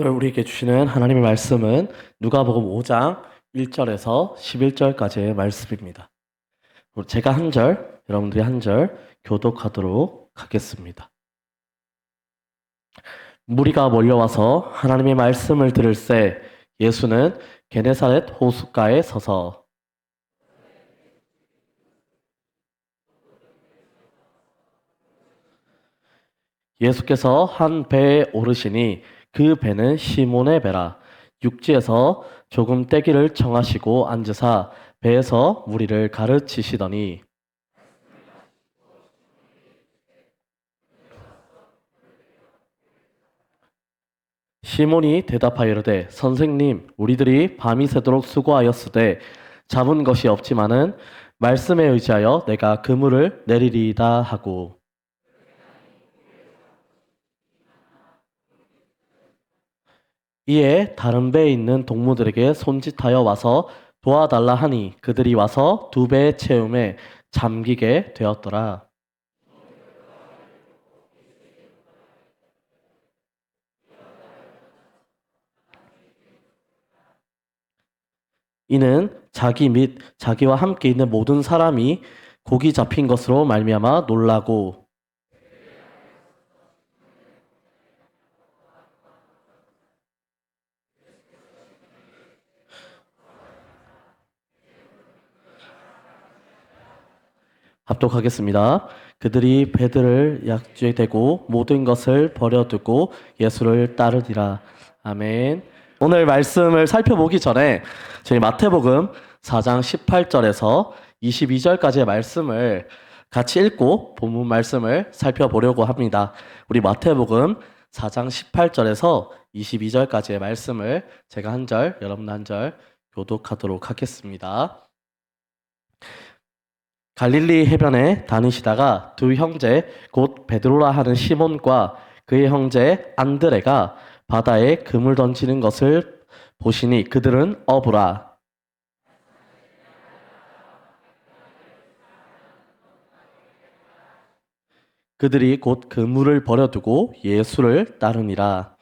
오늘 우리에게 주시는 하나님의 말씀은 누가복음 5장 1절에서 11절까지의 말씀입니다. 제가 한 절, 여러분들이 한 절 교독하도록 하겠습니다. 무리가 몰려와서 하나님의 말씀을 들을새 예수는 게네사렛 호숫가에 서서 예수께서 한 배에 오르시니 그 배는 시몬의 배라. 육지에서 조금 떼기를 청하시고 앉으사 배에서 무리를 가르치시더니 시몬이 대답하여 이르되 선생님 우리들이 밤이 새도록 수고하였으되 잡은 것이 없지만은 말씀에 의지하여 내가 그물을 내리리이다 하고 이에 다른 배에 있는 동무들에게 손짓하여 와서 도와달라 하니 그들이 와서 두 배의 채움에 잠기게 되었더라. 이는 자기 및 자기와 함께 있는 모든 사람이 고기 잡힌 것으로 말미암아 놀라고 합독하겠습니다. 그들이 배들을 약주에 대고 모든 것을 버려두고 예수를 따르니라. 아멘. 오늘 말씀을 살펴보기 전에 저희 마태복음 4장 18절에서 22절까지의 말씀을 같이 읽고 본문 말씀을 살펴보려고 합니다. 우리 마태복음 4장 18절에서 22절까지의 말씀을 제가 한 절, 여러분 한 절 교독하도록 하겠습니다. 갈릴리 해변에 다니시다가 두 형제 곧 베드로라 하는 시몬과 그의 형제 안드레가 바다에 그물 던지는 것을 보시니 그들은 어부라. 그들이 곧 그물을 버려두고 예수를 따르니라.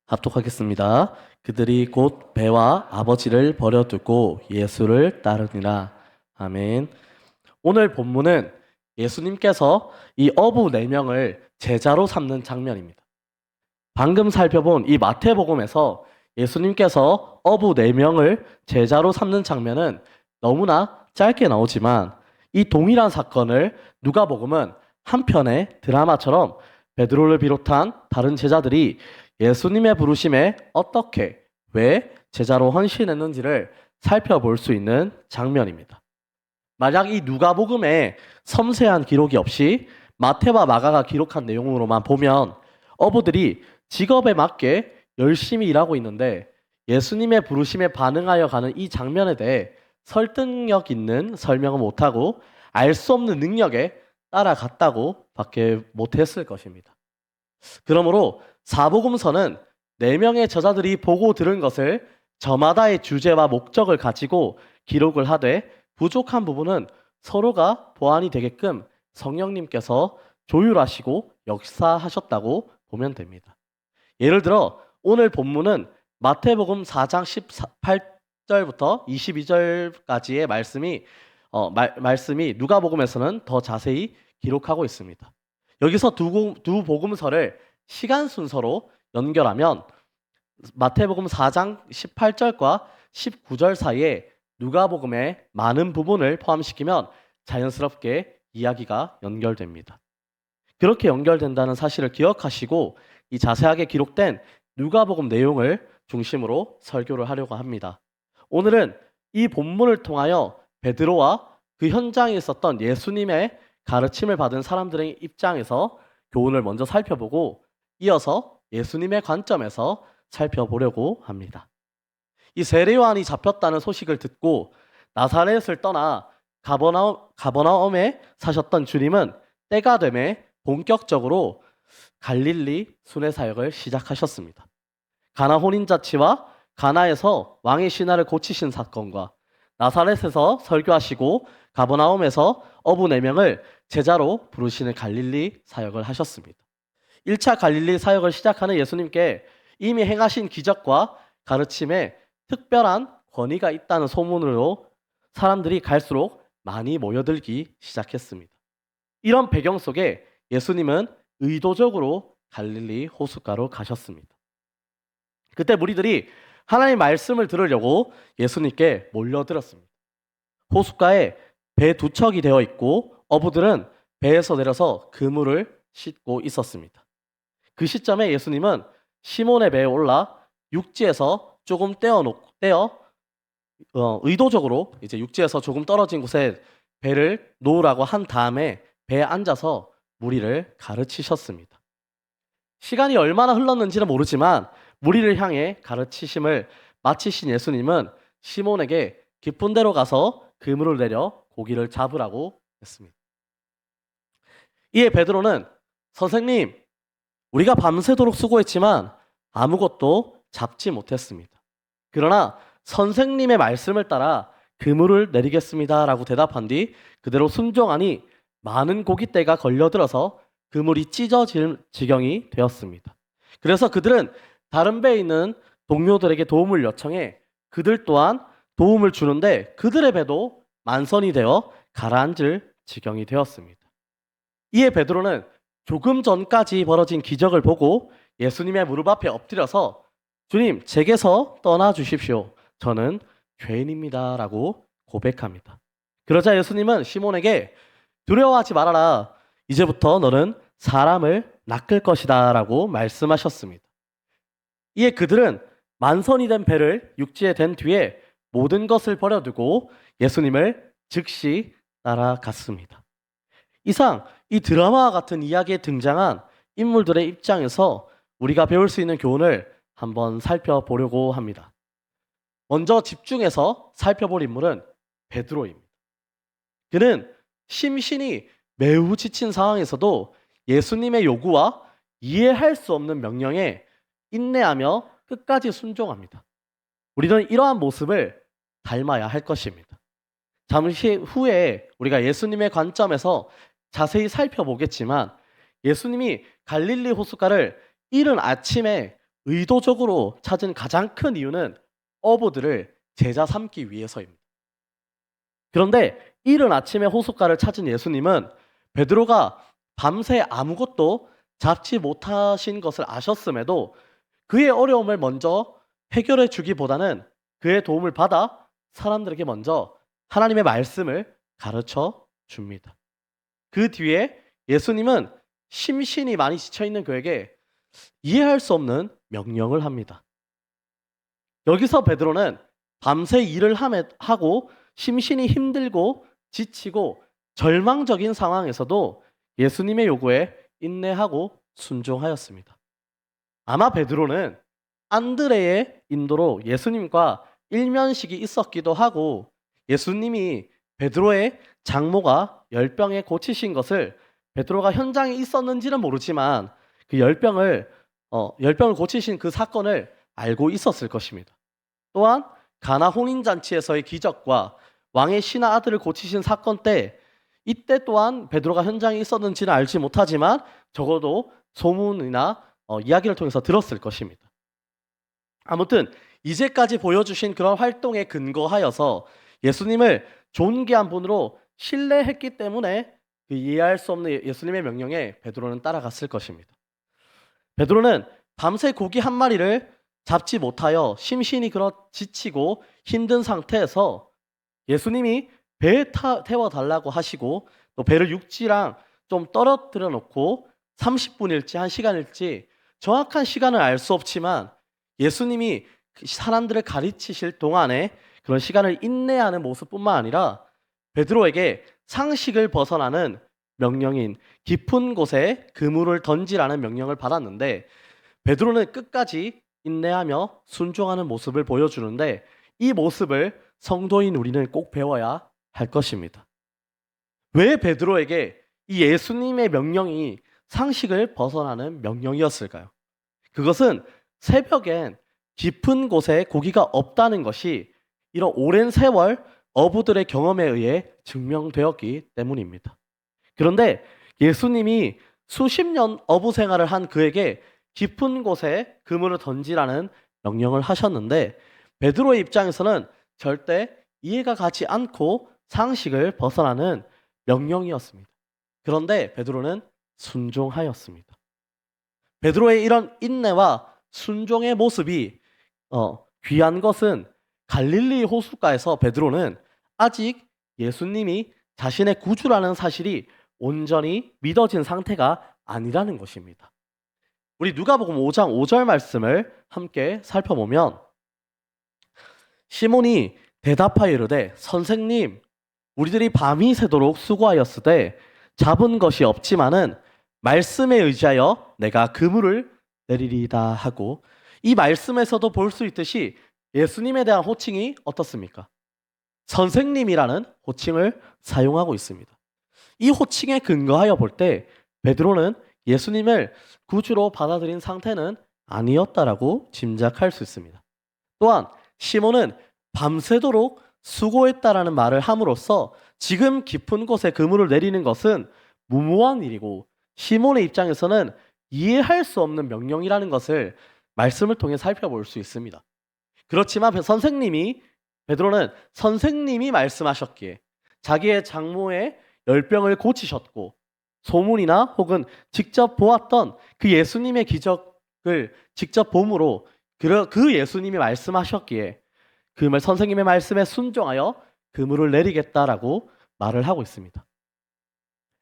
합독하겠습니다. 그들이 곧 배와 아버지를 버려두고 예수를 따르니라. 아멘. 오늘 본문은 예수님께서 이 어부 4명을 제자로 삼는 장면입니다. 방금 살펴본 이 마태복음에서 예수님께서 어부 4명을 제자로 삼는 장면은 너무나 짧게 나오지만 이 동일한 사건을 누가복음은 한 편의 드라마처럼 베드로를 비롯한 다른 제자들이 예수님의 부르심에 어떻게, 왜 제자로 헌신했는지를 살펴볼 수 있는 장면입니다. 만약 이 누가복음에 섬세한 기록이 없이 마태와 마가가 기록한 내용으로만 보면 어부들이 직업에 맞게 열심히 일하고 있는데 예수님의 부르심에 반응하여 가는 이 장면에 대해 설득력 있는 설명을 못하고 알 수 없는 능력에 따라갔다고 밖에 못했을 것입니다. 그러므로 사복음서는 4명의 저자들이 보고 들은 것을 저마다의 주제와 목적을 가지고 기록을 하되 부족한 부분은 서로가 보완이 되게끔 성령님께서 조율하시고 역사하셨다고 보면 됩니다. 예를 들어 오늘 본문은 마태복음 4장 18절부터 22절까지의 말씀이 누가복음에서는 더 자세히 기록하고 있습니다. 여기서 두 복음서를 시간 순서로 연결하면 마태복음 4장 18절과 19절 사이에 누가복음의 많은 부분을 포함시키면 자연스럽게 이야기가 연결됩니다. 그렇게 연결된다는 사실을 기억하시고 이 자세하게 기록된 누가복음 내용을 중심으로 설교를 하려고 합니다. 오늘은 이 본문을 통하여 베드로와 그 현장에 있었던 예수님의 가르침을 받은 사람들의 입장에서 교훈을 먼저 살펴보고 이어서 예수님의 관점에서 살펴보려고 합니다. 이 세례요한이 잡혔다는 소식을 듣고 나사렛을 떠나 가버나움에 사셨던 주님은 때가 되매 본격적으로 갈릴리 순회 사역을 시작하셨습니다. 가나 혼인잔치와 가나에서 왕의 신하를 고치신 사건과 나사렛에서 설교하시고 가버나움에서 어부 4명을 제자로 부르시는 갈릴리 사역을 하셨습니다. 1차 갈릴리 사역을 시작하는 예수님께 이미 행하신 기적과 가르침에 특별한 권위가 있다는 소문으로 사람들이 갈수록 많이 모여들기 시작했습니다. 이런 배경 속에 예수님은 의도적으로 갈릴리 호숫가로 가셨습니다. 그때 무리들이 하나님의 말씀을 들으려고 예수님께 몰려들었습니다. 호숫가에 배 2척이 되어 있고 어부들은 배에서 내려서 그물을 싣고 있었습니다. 그 시점에 예수님은 시몬의 배에 올라 육지에서 조금 의도적으로 이제 육지에서 조금 떨어진 곳에 배를 놓으라고 한 다음에 배에 앉아서 무리를 가르치셨습니다. 시간이 얼마나 흘렀는지는 모르지만 무리를 향해 가르치심을 마치신 예수님은 시몬에게 깊은 데로 가서 그물을 내려 고기를 잡으라고 했습니다. 이에 베드로는 선생님, 우리가 밤새도록 수고했지만 아무것도 잡지 못했습니다. 그러나 선생님의 말씀을 따라 그물을 내리겠습니다 라고 대답한 뒤 그대로 순종하니 많은 고깃대가 걸려들어서 그물이 찢어질 지경이 되었습니다. 그래서 그들은 다른 배에 있는 동료들에게 도움을 요청해 그들 또한 도움을 주는데 그들의 배도 만선이 되어 가라앉을 지경이 되었습니다. 이에 베드로는 조금 전까지 벌어진 기적을 보고 예수님의 무릎 앞에 엎드려서 주님, 제게서 떠나 주십시오. 저는 죄인입니다 라고 고백합니다. 그러자 예수님은 시몬에게 두려워하지 말아라. 이제부터 너는 사람을 낚을 것이다 라고 말씀하셨습니다. 이에 그들은 만선이 된 배를 육지에 댄 뒤에 모든 것을 버려두고 예수님을 즉시 따라갔습니다. 이상 이 드라마와 같은 이야기에 등장한 인물들의 입장에서 우리가 배울 수 있는 교훈을 한번 살펴보려고 합니다. 먼저 집중해서 살펴볼 인물은 베드로입니다. 그는 심신이 매우 지친 상황에서도 예수님의 요구와 이해할 수 없는 명령에 인내하며 끝까지 순종합니다. 우리는 이러한 모습을 닮아야 할 것입니다. 잠시 후에 우리가 예수님의 관점에서 자세히 살펴보겠지만 예수님이 갈릴리 호숫가를 이른 아침에 의도적으로 찾은 가장 큰 이유는 어부들을 제자 삼기 위해서입니다. 그런데 이른 아침에 호숫가를 찾은 예수님은 베드로가 밤새 아무것도 잡지 못하신 것을 아셨음에도 그의 어려움을 먼저 해결해 주기보다는 그의 도움을 받아 사람들에게 먼저 하나님의 말씀을 가르쳐 줍니다. 그 뒤에 예수님은 심신이 많이 지쳐있는 그에게 이해할 수 없는 명령을 합니다. 여기서 베드로는 밤새 일을 하고 심신이 힘들고 지치고 절망적인 상황에서도 예수님의 요구에 인내하고 순종하였습니다. 아마 베드로는 안드레의 인도로 예수님과 일면식이 있었기도 하고 예수님이 베드로의 장모가 열병에 고치신 것을 베드로가 현장에 있었는지는 모르지만 그 열병을 고치신 그 사건을 알고 있었을 것입니다. 또한 가나 혼인잔치에서의 기적과 왕의 신하 아들을 고치신 사건 때 이때 또한 베드로가 현장에 있었는지는 알지 못하지만 적어도 소문이나 이야기를 통해서 들었을 것입니다. 아무튼 이제까지 보여주신 그런 활동에 근거하여서 예수님을 존귀한 분으로 신뢰했기 때문에 그 이해할 수 없는 예수님의 명령에 베드로는 따라갔을 것입니다. 베드로는 밤새 고기 한 마리를 잡지 못하여 심신이 지치고 힘든 상태에서 예수님이 배에 태워달라고 하시고 또 배를 육지랑 좀 떨어뜨려 놓고 30분일지 1시간일지 정확한 시간을 알 수 없지만 예수님이 사람들을 가르치실 동안에 그런 시간을 인내하는 모습뿐만 아니라 베드로에게 상식을 벗어나는 명령인 깊은 곳에 그물을 던지라는 명령을 받았는데 베드로는 끝까지 인내하며 순종하는 모습을 보여주는데 이 모습을 성도인 우리는 꼭 배워야 할 것입니다. 왜 베드로에게 이 예수님의 명령이 상식을 벗어나는 명령이었을까요? 그것은 새벽엔 깊은 곳에 고기가 없다는 것이 이런 오랜 세월 어부들의 경험에 의해 증명되었기 때문입니다. 그런데 예수님이 수십 년 어부 생활을 한 그에게 깊은 곳에 그물을 던지라는 명령을 하셨는데 베드로의 입장에서는 절대 이해가 가지 않고 상식을 벗어나는 명령이었습니다. 그런데 베드로는 순종하였습니다. 베드로의 이런 인내와 순종의 모습이 귀한 것은 갈릴리 호숫가에서 베드로는 아직 예수님이 자신의 구주라는 사실이 온전히 믿어진 상태가 아니라는 것입니다. 우리 누가복음 5장 5절 말씀을 함께 살펴보면 시몬이 대답하여 이르되 선생님 우리들이 밤이 새도록 수고하였으되 잡은 것이 없지만은 말씀에 의지하여 내가 그물을 내리리다 하고 이 말씀에서도 볼 수 있듯이 예수님에 대한 호칭이 어떻습니까? 선생님이라는 호칭을 사용하고 있습니다. 이 호칭에 근거하여 볼 때 베드로는 예수님을 구주로 받아들인 상태는 아니었다라고 짐작할 수 있습니다. 또한 시몬은 밤새도록 수고했다라는 말을 함으로써 지금 깊은 곳에 그물을 내리는 것은 무모한 일이고 시몬의 입장에서는 이해할 수 없는 명령이라는 것을 말씀을 통해 살펴볼 수 있습니다. 그렇지만 베드로는 선생님이 말씀하셨기에 자기의 장모의 열병을 고치셨고 소문이나 혹은 직접 보았던 그 예수님의 기적을 직접 봄으로 그 예수님이 말씀하셨기에 선생님의 말씀에 순종하여 그물을 내리겠다라고 말을 하고 있습니다.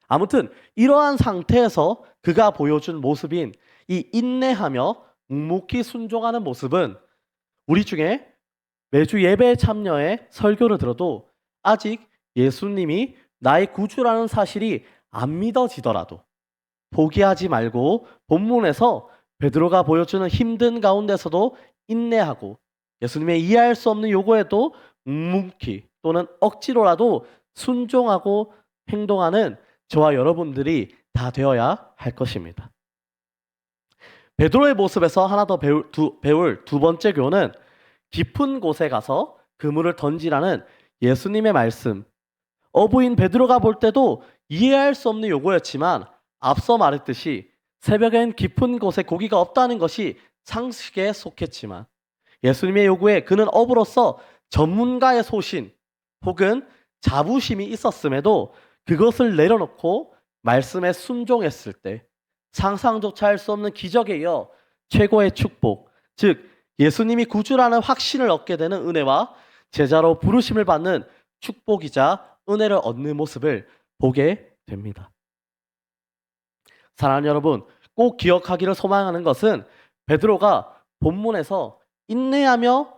아무튼 이러한 상태에서 그가 보여준 모습인 이 인내하며 묵묵히 순종하는 모습은 우리 중에 매주 예배에 참여해 설교를 들어도 아직 예수님이 나의 구주라는 사실이 안 믿어지더라도 포기하지 말고 본문에서 베드로가 보여주는 힘든 가운데서도 인내하고 예수님의 이해할 수 없는 요구에도 묵묵히 또는 억지로라도 순종하고 행동하는 저와 여러분들이 다 되어야 할 것입니다. 베드로의 모습에서 하나 더 배울 두 번째 교훈은 깊은 곳에 가서 그물을 던지라는 예수님의 말씀. 어부인 베드로가 볼 때도 이해할 수 없는 요구였지만 앞서 말했듯이 새벽엔 깊은 곳에 고기가 없다는 것이 상식에 속했지만 예수님의 요구에 그는 어부로서 전문가의 소신 혹은 자부심이 있었음에도 그것을 내려놓고 말씀에 순종했을 때 상상조차 할 수 없는 기적에 이어 최고의 축복, 즉 예수님이 구주라는 확신을 얻게 되는 은혜와 제자로 부르심을 받는 축복이자 은혜를 얻는 모습을 보게 됩니다. 사랑하는 여러분, 꼭 기억하기를 소망하는 것은 베드로가 본문에서 인내하며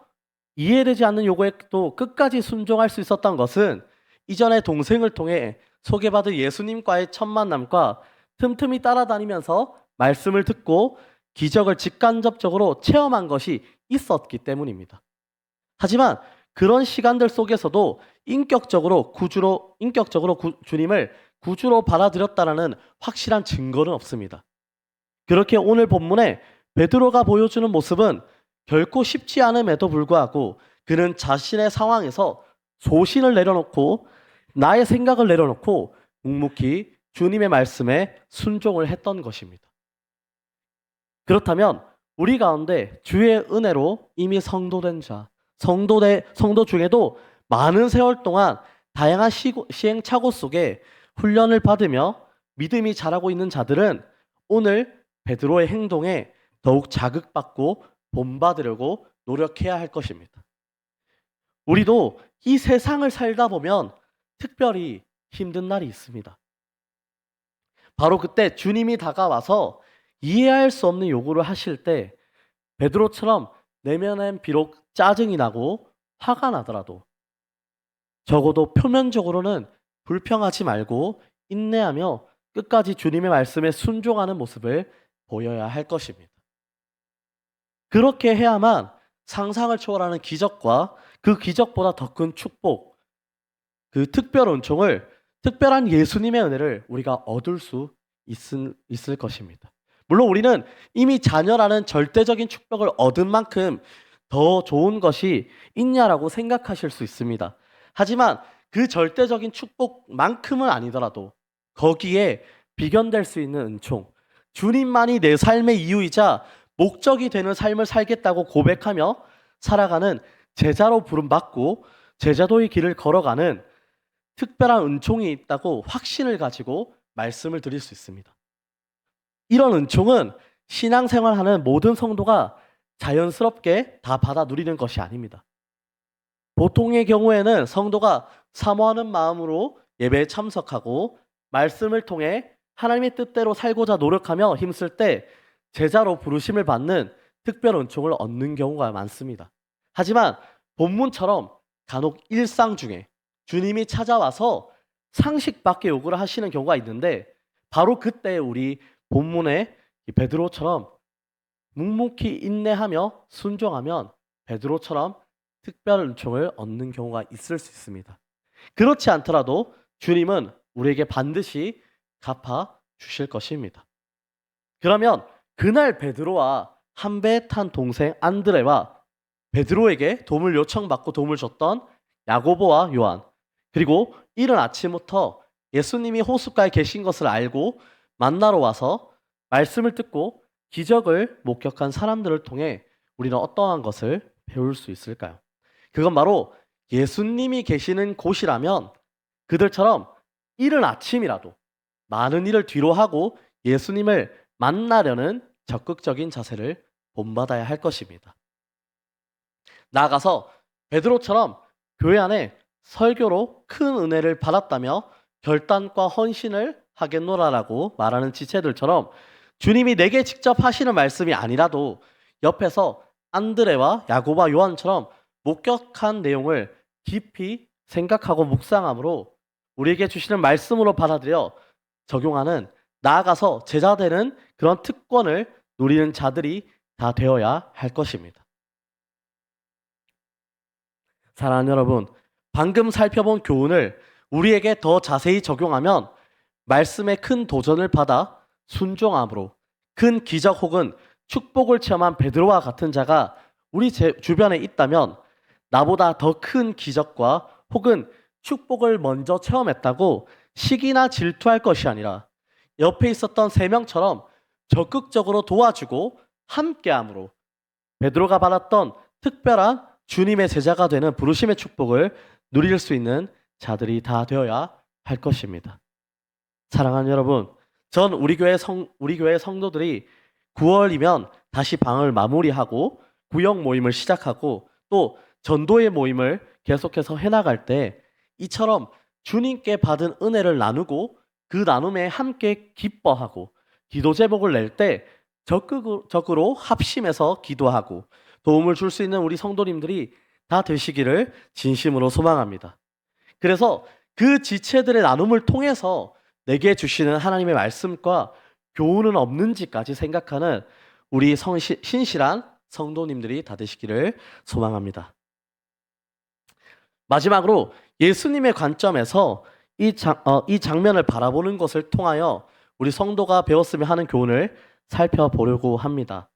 이해되지 않는 요구에도 끝까지 순종할 수 있었던 것은 이전에 동생을 통해 소개받은 예수님과의 첫 만남과 틈틈이 따라다니면서 말씀을 듣고 기적을 직간접적으로 체험한 것이 있었기 때문입니다. 하지만 그런 시간들 속에서도 인격적으로 주님을 구주로 받아들였다는 확실한 증거는 없습니다. 그렇게 오늘 본문에 베드로가 보여주는 모습은 결코 쉽지 않음에도 불구하고 그는 자신의 상황에서 소신을 내려놓고 나의 생각을 내려놓고 묵묵히 주님의 말씀에 순종을 했던 것입니다. 그렇다면 우리 가운데 주의 은혜로 이미 성도된 자, 성도 중에도 많은 세월 동안 다양한 시행착오 속에 훈련을 받으며 믿음이 자라고 있는 자들은 오늘 베드로의 행동에 더욱 자극받고 본받으려고 노력해야 할 것입니다. 우리도 이 세상을 살다 보면 특별히 힘든 날이 있습니다. 바로 그때 주님이 다가와서 이해할 수 없는 요구를 하실 때 베드로처럼 내면엔 비록 짜증이 나고 화가 나더라도 적어도 표면적으로는 불평하지 말고 인내하며 끝까지 주님의 말씀에 순종하는 모습을 보여야 할 것입니다. 그렇게 해야만 상상을 초월하는 기적과 그 기적보다 더 큰 축복, 그 특별 은총을, 특별한 예수님의 은혜를 우리가 얻을 수 있을 것입니다. 물론 우리는 이미 자녀라는 절대적인 축복을 얻은 만큼 더 좋은 것이 있냐라고 생각하실 수 있습니다. 하지만 그 절대적인 축복만큼은 아니더라도 거기에 비견될 수 있는 은총, 주님만이 내 삶의 이유이자 목적이 되는 삶을 살겠다고 고백하며 살아가는 제자로 부름받고 제자도의 길을 걸어가는 특별한 은총이 있다고 확신을 가지고 말씀을 드릴 수 있습니다. 이런 은총은 신앙생활하는 모든 성도가 자연스럽게 다 받아 누리는 것이 아닙니다. 보통의 경우에는 성도가 사모하는 마음으로 예배에 참석하고 말씀을 통해 하나님의 뜻대로 살고자 노력하며 힘쓸 때 제자로 부르심을 받는 특별 은총을 얻는 경우가 많습니다. 하지만 본문처럼 간혹 일상 중에 주님이 찾아와서 상식밖에 요구를 하시는 경우가 있는데 바로 그때 우리 본문의 베드로처럼 묵묵히 인내하며 순종하면 베드로처럼 특별 은총을 얻는 경우가 있을 수 있습니다. 그렇지 않더라도 주님은 우리에게 반드시 갚아 주실 것입니다. 그러면 그날 베드로와 한 배에 탄 동생 안드레와 베드로에게 도움을 요청받고 도움을 줬던 야고보와 요한, 그리고 이른 아침부터 예수님이 호숫가에 계신 것을 알고 만나러 와서 말씀을 듣고 기적을 목격한 사람들을 통해 우리는 어떠한 것을 배울 수 있을까요? 그건 바로 예수님이 계시는 곳이라면 그들처럼 이른 아침이라도 많은 일을 뒤로하고 예수님을 만나려는 적극적인 자세를 본받아야 할 것입니다. 나아가서 베드로처럼 교회 안에 설교로 큰 은혜를 받았다며 결단과 헌신을 하겠노라라고 말하는 지체들처럼 주님이 내게 직접 하시는 말씀이 아니라도 옆에서 안드레와 야고보와 요한처럼 목격한 내용을 깊이 생각하고 묵상함으로 우리에게 주시는 말씀으로 받아들여 적용하는, 나아가서 제자 되는 그런 특권을 누리는 자들이 다 되어야 할 것입니다. 사랑하는 여러분, 방금 살펴본 교훈을 우리에게 더 자세히 적용하면 말씀에 큰 도전을 받아 순종함으로 큰 기적 혹은 축복을 체험한 베드로와 같은 자가 우리 주변에 있다면 나보다 더 큰 기적과 혹은 축복을 먼저 체험했다고 시기나 질투할 것이 아니라 옆에 있었던 세 명처럼 적극적으로 도와주고 함께함으로 베드로가 받았던 특별한 주님의 제자가 되는 부르심의 축복을 누릴 수 있는 자들이 다 되어야 할 것입니다. 사랑하는 여러분, 전 우리 교회 성도들이 9월이면 다시 방을 마무리하고 구역 모임을 시작하고 또 전도의 모임을 계속해서 해나갈 때 이처럼 주님께 받은 은혜를 나누고 그 나눔에 함께 기뻐하고 기도 제목을 낼 때 적극으로 합심해서 기도하고 도움을 줄 수 있는 우리 성도님들이 다 되시기를 진심으로 소망합니다. 그래서 그 지체들의 나눔을 통해서 내게 주시는 하나님의 말씀과 교훈은 없는지까지 생각하는 우리 신실한 성도님들이 다 되시기를 소망합니다. 마지막으로 예수님의 관점에서 이 장면을 바라보는 것을 통하여 우리 성도가 배웠으면 하는 교훈을 살펴보려고 합니다.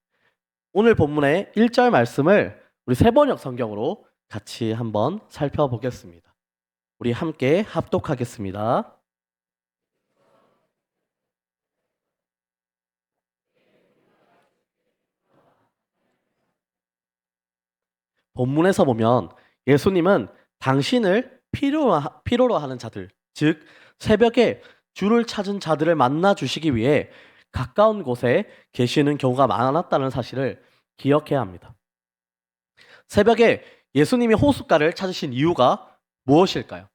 오늘 본문의 1절 말씀을 우리 세번역 성경으로 같이 한번 살펴보겠습니다. 우리 함께 합독하겠습니다. 본문에서 보면 예수님은 당신을 필요로 하는 자들, 즉 새벽에 주를 찾은 자들을 만나 주시기 위해 가까운 곳에 계시는 경우가 많았다는 사실을 기억해야 합니다. 새벽에 예수님이 호숫가를 찾으신 이유가 무엇일까요?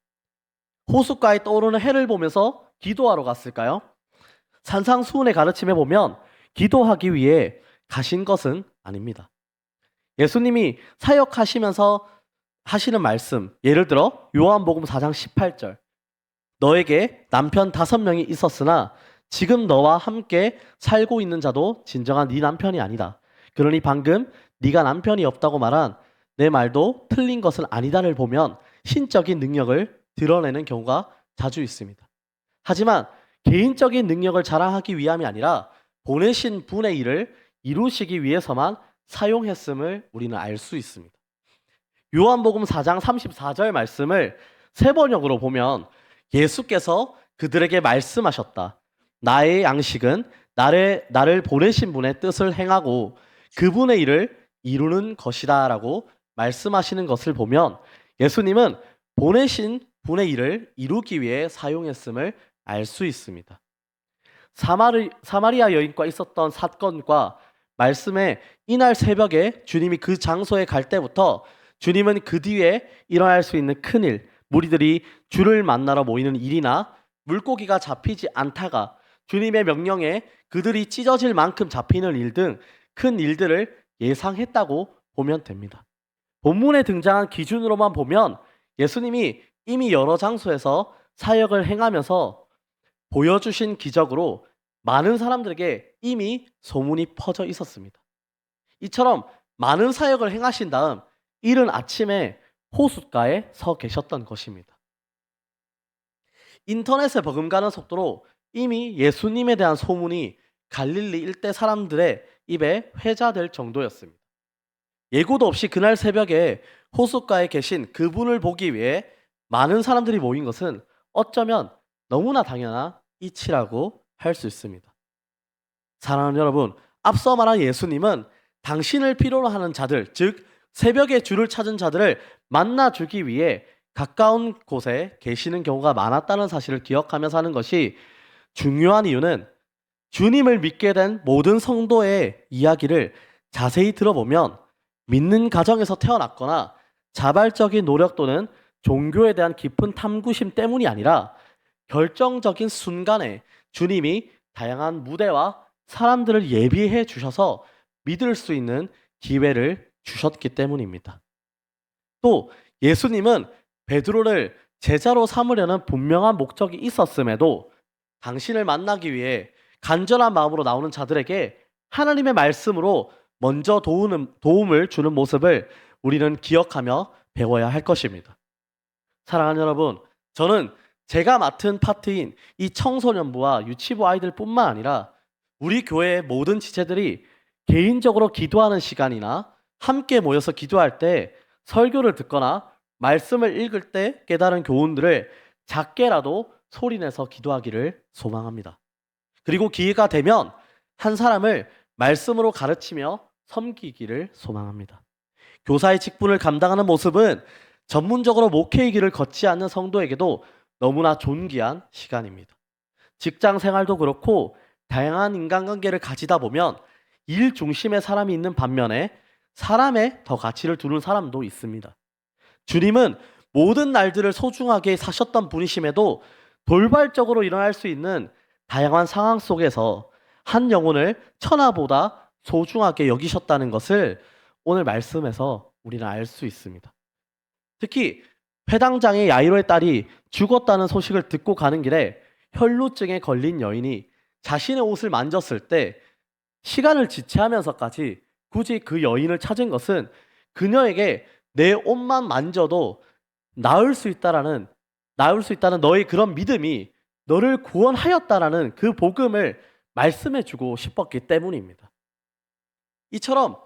호숫가에 떠오르는 해를 보면서 기도하러 갔을까요? 산상수훈의 가르침에 보면 기도하기 위해 가신 것은 아닙니다. 예수님이 사역하시면서 하시는 말씀, 예를 들어 요한복음 4장 18절, 너에게 남편 5명이 있었으나 지금 너와 함께 살고 있는 자도 진정한 네 남편이 아니다. 그러니 방금 네가 남편이 없다고 말한 내 말도 틀린 것은 아니다를 보면 신적인 능력을 드러내는 경우가 자주 있습니다. 하지만 개인적인 능력을 자랑하기 위함이 아니라 보내신 분의 일을 이루시기 위해서만 사용했음을 우리는 알 수 있습니다. 요한복음 4장 34절 말씀을 세 번역으로 보면 예수께서 그들에게 말씀하셨다. 나의 양식은 나를 보내신 분의 뜻을 행하고 그분의 일을 이루는 것이다 라고 말씀하시는 것을 보면 예수님은 보내신 분의 일을 이루기 위해 사용했음을 알 수 있습니다. 사마리아 여인과 있었던 사건과 말씀에 이날 새벽에 주님이 그 장소에 갈 때부터 주님은 그 뒤에 일어날 수 있는 큰일, 무리들이 주를 만나러 모이는 일이나 물고기가 잡히지 않다가 주님의 명령에 그들이 찢어질 만큼 잡히는 일 등 큰 일들을 예상했다고 보면 됩니다. 본문에 등장한 기준으로만 보면 예수님이 이미 여러 장소에서 사역을 행하면서 보여주신 기적으로 많은 사람들에게 이미 소문이 퍼져 있었습니다. 이처럼 많은 사역을 행하신 다음 이른 아침에 호숫가에 서 계셨던 것입니다. 인터넷에 버금가는 속도로 이미 예수님에 대한 소문이 갈릴리 일대 사람들의 입에 회자될 정도였습니다. 예고도 없이 그날 새벽에 호숫가에 계신 그분을 보기 위해 많은 사람들이 모인 것은 어쩌면 너무나 당연한 이치라고 할 수 있습니다. 사랑하는 여러분, 앞서 말한 예수님은 당신을 필요로 하는 자들, 즉 새벽에 주를 찾은 자들을 만나주기 위해 가까운 곳에 계시는 경우가 많았다는 사실을 기억하며 사는 것이 중요한 이유는 주님을 믿게 된 모든 성도의 이야기를 자세히 들어보면 믿는 가정에서 태어났거나 자발적인 노력 또는 종교에 대한 깊은 탐구심 때문이 아니라 결정적인 순간에 주님이 다양한 무대와 사람들을 예비해 주셔서 믿을 수 있는 기회를 주셨기 때문입니다. 또 예수님은 베드로를 제자로 삼으려는 분명한 목적이 있었음에도 당신을 만나기 위해 간절한 마음으로 나오는 자들에게 하나님의 말씀으로 먼저 도움을 주는 모습을 우리는 기억하며 배워야 할 것입니다. 사랑하는 여러분, 저는 제가 맡은 파트인 이 청소년부와 유치부 아이들뿐만 아니라 우리 교회의 모든 지체들이 개인적으로 기도하는 시간이나 함께 모여서 기도할 때 설교를 듣거나 말씀을 읽을 때 깨달은 교훈들을 작게라도 소리내서 기도하기를 소망합니다. 그리고 기회가 되면 한 사람을 말씀으로 가르치며 섬기기를 소망합니다. 교사의 직분을 감당하는 모습은 전문적으로 목회의 길을 걷지 않는 성도에게도 너무나 존귀한 시간입니다. 직장 생활도 그렇고 다양한 인간관계를 가지다 보면 일 중심의 사람이 있는 반면에 사람에 더 가치를 두는 사람도 있습니다. 주님은 모든 날들을 소중하게 사셨던 분이심에도 돌발적으로 일어날 수 있는 다양한 상황 속에서 한 영혼을 천하보다 소중하게 여기셨다는 것을 오늘 말씀에서 우리는 알 수 있습니다. 특히 회당장의 야이로의 딸이 죽었다는 소식을 듣고 가는 길에 혈루증에 걸린 여인이 자신의 옷을 만졌을 때 시간을 지체하면서까지 굳이 그 여인을 찾은 것은 그녀에게 내 옷만 만져도 나을 수 있다는 너의 그런 믿음이 너를 구원하였다라는 그 복음을 말씀해주고 싶었기 때문입니다. 이처럼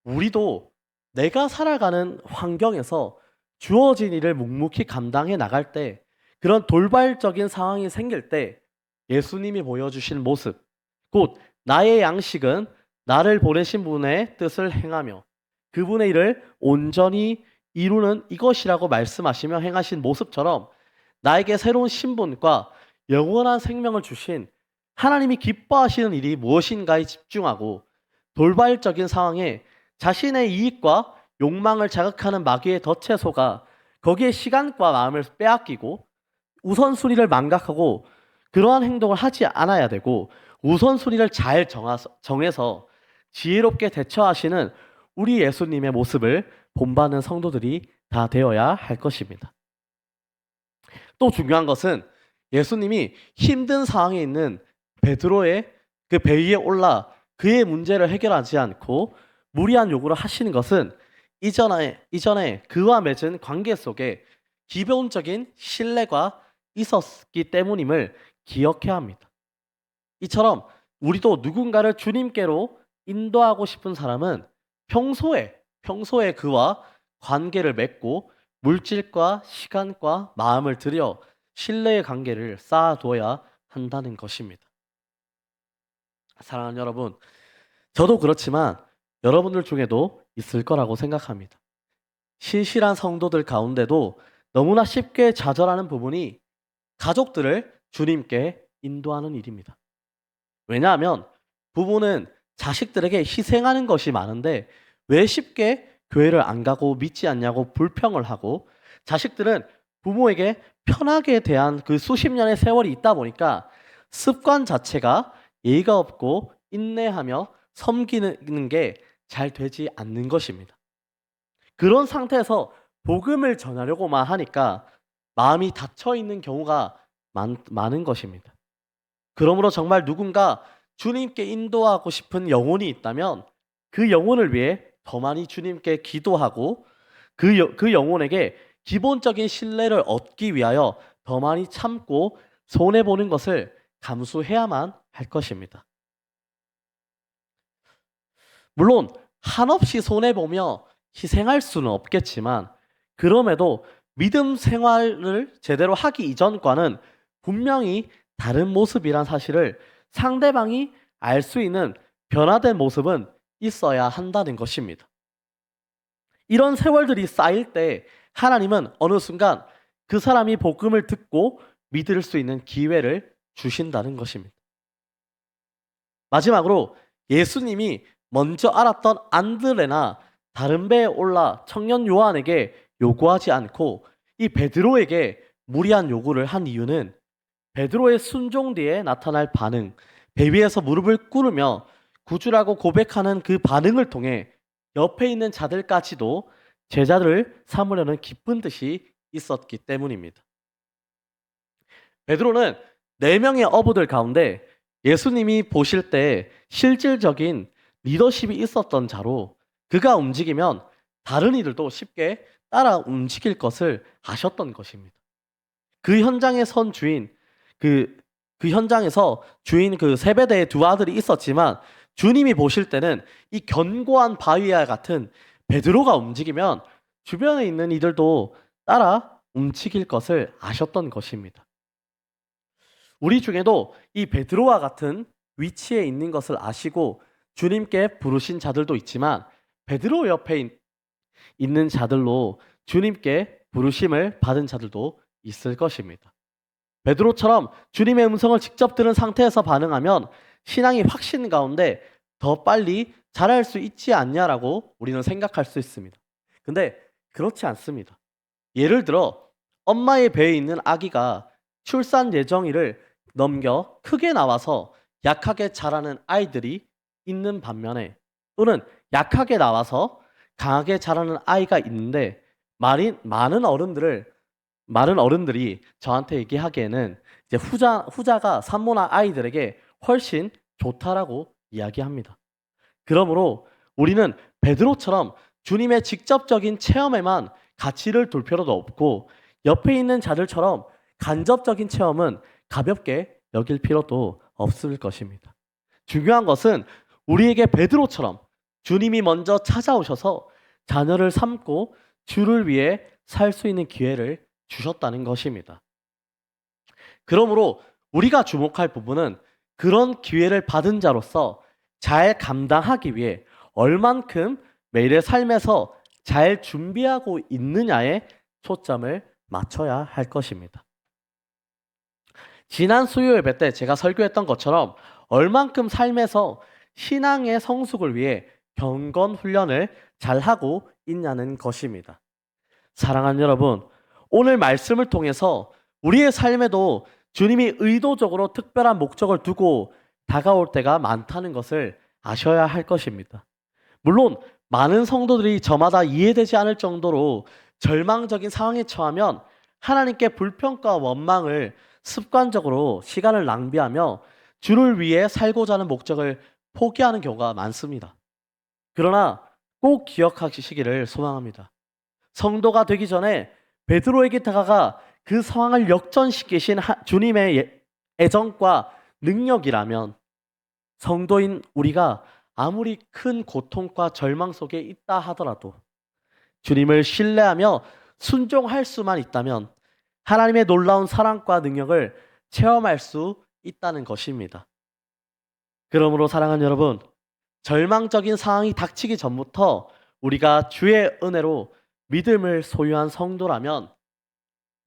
우리도 내가 살아가는 환경에서 주어진 일을 묵묵히 감당해 나갈 때, 그런 돌발적인 상황이 생길 때 예수님이 보여주신 모습, 곧 나의 양식은 나를 보내신 분의 뜻을 행하며 그분의 일을 온전히 이루는 이것이라고 말씀하시며 행하신 모습처럼 나에게 새로운 신분과 영원한 생명을 주신 하나님이 기뻐하시는 일이 무엇인가에 집중하고 돌발적인 상황에 자신의 이익과 욕망을 자극하는 마귀의 덫에 속아 거기에 시간과 마음을 빼앗기고 우선순위를 망각하고 그러한 행동을 하지 않아야 되고 우선순위를 잘 정해서 지혜롭게 대처하시는 우리 예수님의 모습을 본받는 성도들이 다 되어야 할 것입니다. 또 중요한 것은 예수님이 힘든 상황에 있는 베드로의 그 배 위에 올라 그의 문제를 해결하지 않고 무리한 요구를 하시는 것은 이전에 그와 맺은 관계 속에 기본적인 신뢰가 있었기 때문임을 기억해야 합니다. 이처럼 우리도 누군가를 주님께로 인도하고 싶은 사람은 평소에 그와 관계를 맺고 물질과 시간과 마음을 들여 신뢰의 관계를 쌓아둬야 한다는 것입니다. 사랑하는 여러분, 저도 그렇지만 여러분들 중에도 있을 거라고 생각합니다. 신실한 성도들 가운데도 너무나 쉽게 좌절하는 부분이 가족들을 주님께 인도하는 일입니다. 왜냐하면 부모는 자식들에게 희생하는 것이 많은데 왜 쉽게 교회를 안 가고 믿지 않냐고 불평을 하고, 자식들은 부모에게 편하게 대한 그 수십 년의 세월이 있다 보니까 습관 자체가 예의가 없고 인내하며 섬기는 게 잘 되지 않는 것입니다. 그런 상태에서 복음을 전하려고만 하니까 마음이 닫혀 있는 경우가 많은 것입니다. 그러므로 정말 누군가 주님께 인도하고 싶은 영혼이 있다면 그 영혼을 위해 더 많이 주님께 기도하고 그 영혼에게 기본적인 신뢰를 얻기 위하여 더 많이 참고 손해보는 것을 감수해야만 할 것입니다. 물론 한없이 손해보며 희생할 수는 없겠지만, 그럼에도 믿음 생활을 제대로 하기 이전과는 분명히 다른 모습이란 사실을 상대방이 알 수 있는 변화된 모습은 있어야 한다는 것입니다. 이런 세월들이 쌓일 때 하나님은 어느 순간 그 사람이 복음을 듣고 믿을 수 있는 기회를 주신다는 것입니다. 마지막으로 예수님이 먼저 알았던 안드레나 다른 배에 올라 청년 요한에게 요구하지 않고 이 베드로에게 무리한 요구를 한 이유는 베드로의 순종 뒤에 나타날 반응, 배 위에서 무릎을 꿇으며 구주라고 고백하는 그 반응을 통해 옆에 있는 자들까지도 제자를 삼으려는 깊은 뜻이 있었기 때문입니다. 베드로는 4명의 어부들 가운데 예수님이 보실 때 실질적인 리더십이 있었던 자로, 그가 움직이면 다른 이들도 쉽게 따라 움직일 것을 아셨던 것입니다. 그 현장에 선 주인, 그 현장에서 주인 그 세베대의 2 아들이 있었지만 주님이 보실 때는 이 견고한 바위와 같은 베드로가 움직이면 주변에 있는 이들도 따라 움직일 것을 아셨던 것입니다. 우리 중에도 이 베드로와 같은 위치에 있는 것을 아시고 주님께 부르신 자들도 있지만, 베드로 옆에 있는 자들로 주님께 부르심을 받은 자들도 있을 것입니다. 베드로처럼 주님의 음성을 직접 들은 상태에서 반응하면 신앙이 확신 가운데 더 빨리 자랄 수 있지 않냐라고 우리는 생각할 수 있습니다. 근데 그렇지 않습니다. 예를 들어 엄마의 배에 있는 아기가 출산 예정일을 넘겨 크게 나와서 약하게 자라는 아이들이 있는 반면에, 또는 약하게 나와서 강하게 자라는 아이가 있는데 많은 어른들이 저한테 얘기하기에는 이제 후자가 산모나 아이들에게 훨씬 좋다라고 이야기합니다. 그러므로 우리는 베드로처럼 주님의 직접적인 체험에만 가치를 둘 필요도 없고, 옆에 있는 자들처럼 간접적인 체험은 가볍게 여길 필요도 없을 것입니다. 중요한 것은 우리에게 베드로처럼 주님이 먼저 찾아오셔서 자녀를 삼고 주를 위해 살 수 있는 기회를 주셨다는 것입니다. 그러므로 우리가 주목할 부분은 그런 기회를 받은 자로서 잘 감당하기 위해 얼만큼 매일의 삶에서 잘 준비하고 있느냐에 초점을 맞춰야 할 것입니다. 지난 수요일 예배 때 제가 설교했던 것처럼 얼만큼 삶에서 신앙의 성숙을 위해 경건 훈련을 잘하고 있냐는 것입니다. 사랑하는 여러분, 오늘 말씀을 통해서 우리의 삶에도 주님이 의도적으로 특별한 목적을 두고 다가올 때가 많다는 것을 아셔야 할 것입니다. 물론 많은 성도들이 저마다 이해되지 않을 정도로 절망적인 상황에 처하면 하나님께 불평과 원망을 습관적으로 시간을 낭비하며 주를 위해 살고자 하는 목적을 포기하는 경우가 많습니다. 그러나 꼭 기억하시기를 소망합니다. 성도가 되기 전에 베드로에게 다가가 그 상황을 역전시키신 주님의 애정과 능력이라면 성도인 우리가 아무리 큰 고통과 절망 속에 있다 하더라도 주님을 신뢰하며 순종할 수만 있다면 하나님의 놀라운 사랑과 능력을 체험할 수 있다는 것입니다. 그러므로 사랑하는 여러분, 절망적인 상황이 닥치기 전부터 우리가 주의 은혜로 믿음을 소유한 성도라면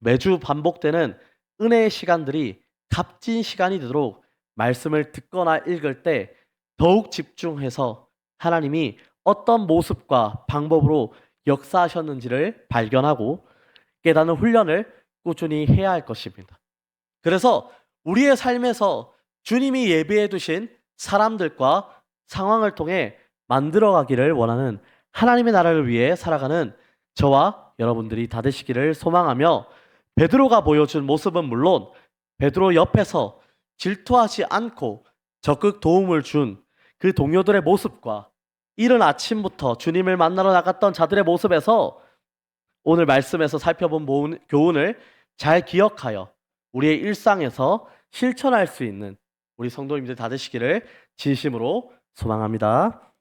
매주 반복되는 은혜의 시간들이 값진 시간이 되도록 말씀을 듣거나 읽을 때 더욱 집중해서 하나님이 어떤 모습과 방법으로 역사하셨는지를 발견하고 깨닫는 훈련을 꾸준히 해야 할 것입니다. 그래서 우리의 삶에서 주님이 예비해 두신 사람들과 상황을 통해 만들어가기를 원하는 하나님의 나라를 위해 살아가는 저와 여러분들이 다 되시기를 소망하며, 베드로가 보여준 모습은 물론 베드로 옆에서 질투하지 않고 적극 도움을 준 그 동료들의 모습과 이른 아침부터 주님을 만나러 나갔던 자들의 모습에서 오늘 말씀에서 살펴본 교훈을 잘 기억하여 우리의 일상에서 실천할 수 있는 우리 성도님들 다 되시기를 진심으로 소망합니다.